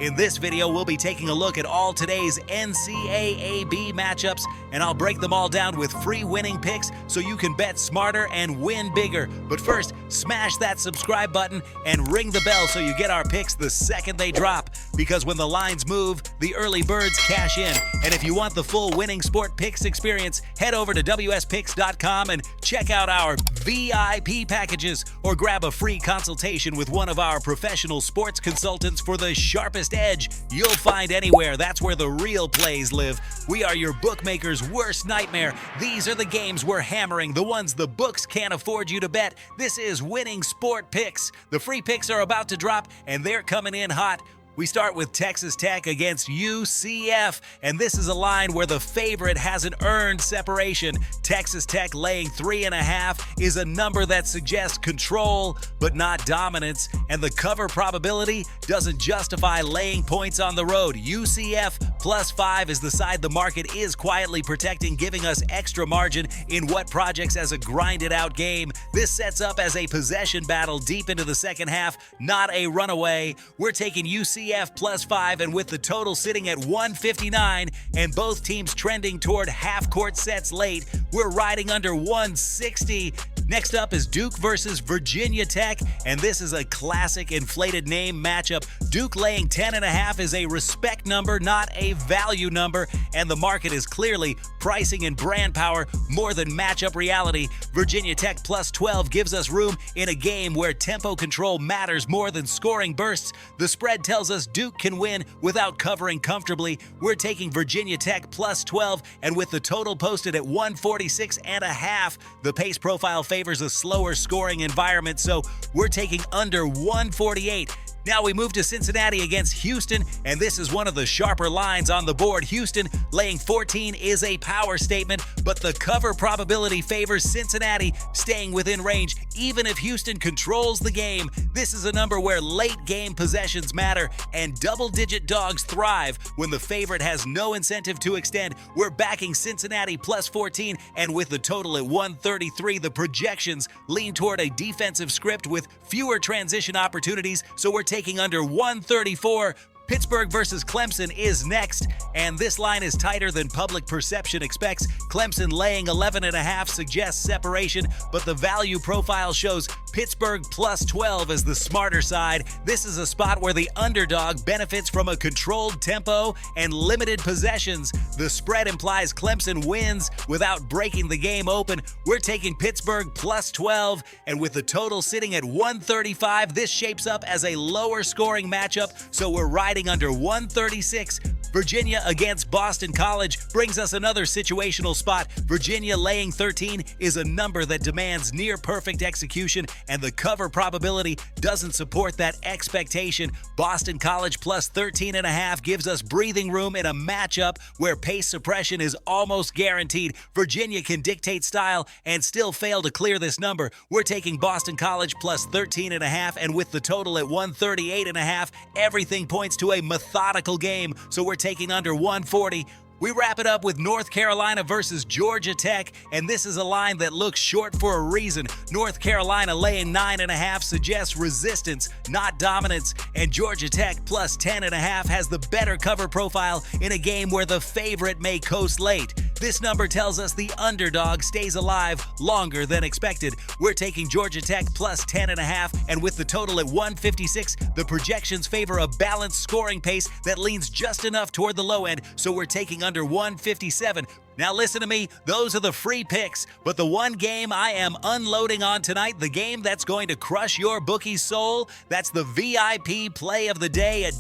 In this video, we'll be taking a look at all today's NCAAB matchups, and I'll break them all down with free winning picks so you can bet smarter and win bigger. But first, smash that subscribe button and ring the bell so you get our picks the second they drop. Because when the lines move, the early birds cash in. And if you want the full winning sport picks experience, head over to wspicks.com and check out our VIP packages, or grab a free consultation with one of our professional sports consultants for the sharpest edge you'll find anywhere. That's where the real plays live. We are your bookmaker's worst nightmare. These are the games we're hammering, the ones the books can't afford you to bet. This is Winning Sport Picks. The free picks are about to drop, and they're coming in hot. We start with Texas Tech against UCF, and this is a line where the favorite hasn't earned separation. Texas Tech laying 3.5 is a number that suggests control, but not dominance, and the cover probability doesn't justify laying points on the road. UCF +5 is the side the market is quietly protecting, giving us extra margin in what projects as a grinded-out game. This sets up as a possession battle deep into the second half, not a runaway. We're taking UCF +5, and with the total sitting at 159 and both teams trending toward half-court sets late, we're riding under 160. Next up is Duke versus Virginia Tech, and this is a classic inflated name matchup. Duke laying 10.5 is a respect number, not a value number, and the market is clearly pricing in brand power more than matchup reality. Virginia Tech +12 gives us room in a game where tempo control matters more than scoring bursts. The spread tells us Duke can win without covering comfortably. We're taking Virginia Tech +12, and with the total posted at 146.5, the pace profile favors a slower scoring environment, so we're taking under 148. Now we move to Cincinnati against Houston, and this is one of the sharper lines on the board. Houston laying 14 is a power statement, but the cover probability favors Cincinnati staying within range, even if Houston controls the game. This is a number where late game possessions matter, and double-digit dogs thrive when the favorite has no incentive to extend. We're backing Cincinnati +14, and with the total at 133, the projections lean toward a defensive script with fewer transition opportunities, so we're taking under 134. Pittsburgh versus Clemson is next, and this line is tighter than public perception expects. Clemson laying 11.5 suggests separation, but the value profile shows Pittsburgh +12 as the smarter side. This is a spot where the underdog benefits from a controlled tempo and limited possessions. The spread implies Clemson wins without breaking the game open. We're taking Pittsburgh +12, and with the total sitting at 135, this shapes up as a lower scoring matchup, so we're riding under 136. Virginia against Boston College brings us another situational spot. Virginia laying 13 is a number that demands near-perfect execution, and the cover probability doesn't support that expectation. Boston College +13.5 gives us breathing room in a matchup where pace suppression is almost guaranteed. Virginia can dictate style and still fail to clear this number. We're taking Boston College +13.5, and with the total at 138.5, everything points to a methodical game, so we're taking under 140. We wrap it up with North Carolina versus Georgia Tech, and this is a line that looks short for a reason. North Carolina laying 9.5 suggests resistance, not dominance, and Georgia Tech +10.5 has the better cover profile in a game where the favorite may coast late. This number tells us the underdog stays alive longer than expected. We're taking Georgia Tech +10.5, and with the total at 156, the projections favor a balanced scoring pace that leans just enough toward the low end, so we're taking under 157. Now listen to me, those are the free picks, but the one game I am unloading on tonight, the game that's going to crush your bookie's soul, that's the VIP play of the day at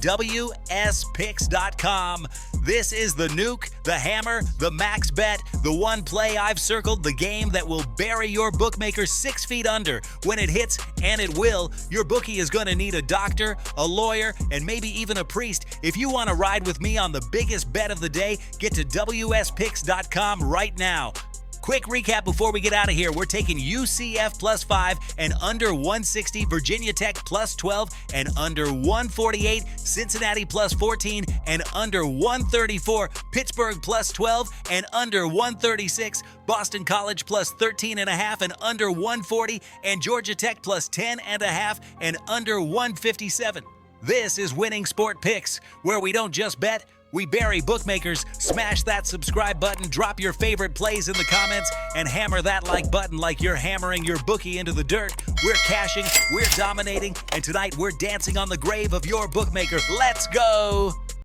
wspicks.com. This is the nuke, the hammer, the max bet, the one play I've circled, the game that will bury your bookmaker 6 feet under. When it hits, and it will, your bookie is going to need a doctor, a lawyer, and maybe even a priest. If you want to ride with me on the biggest bet of the day, get to wspicks.com right now. Quick recap before we get out of here. We're taking UCF +5 and under 160, Virginia Tech +12 and under 148, Cincinnati +14 and under 134, Pittsburgh +12 and under 136, Boston College +13.5 and under 140, and Georgia Tech +10.5 and under 157. This is Winning Sport Picks, where we don't just bet, we bury bookmakers. Smash that subscribe button, drop your favorite plays in the comments, and hammer that like button like you're hammering your bookie into the dirt. We're cashing, we're dominating, and tonight we're dancing on the grave of your bookmaker. Let's go!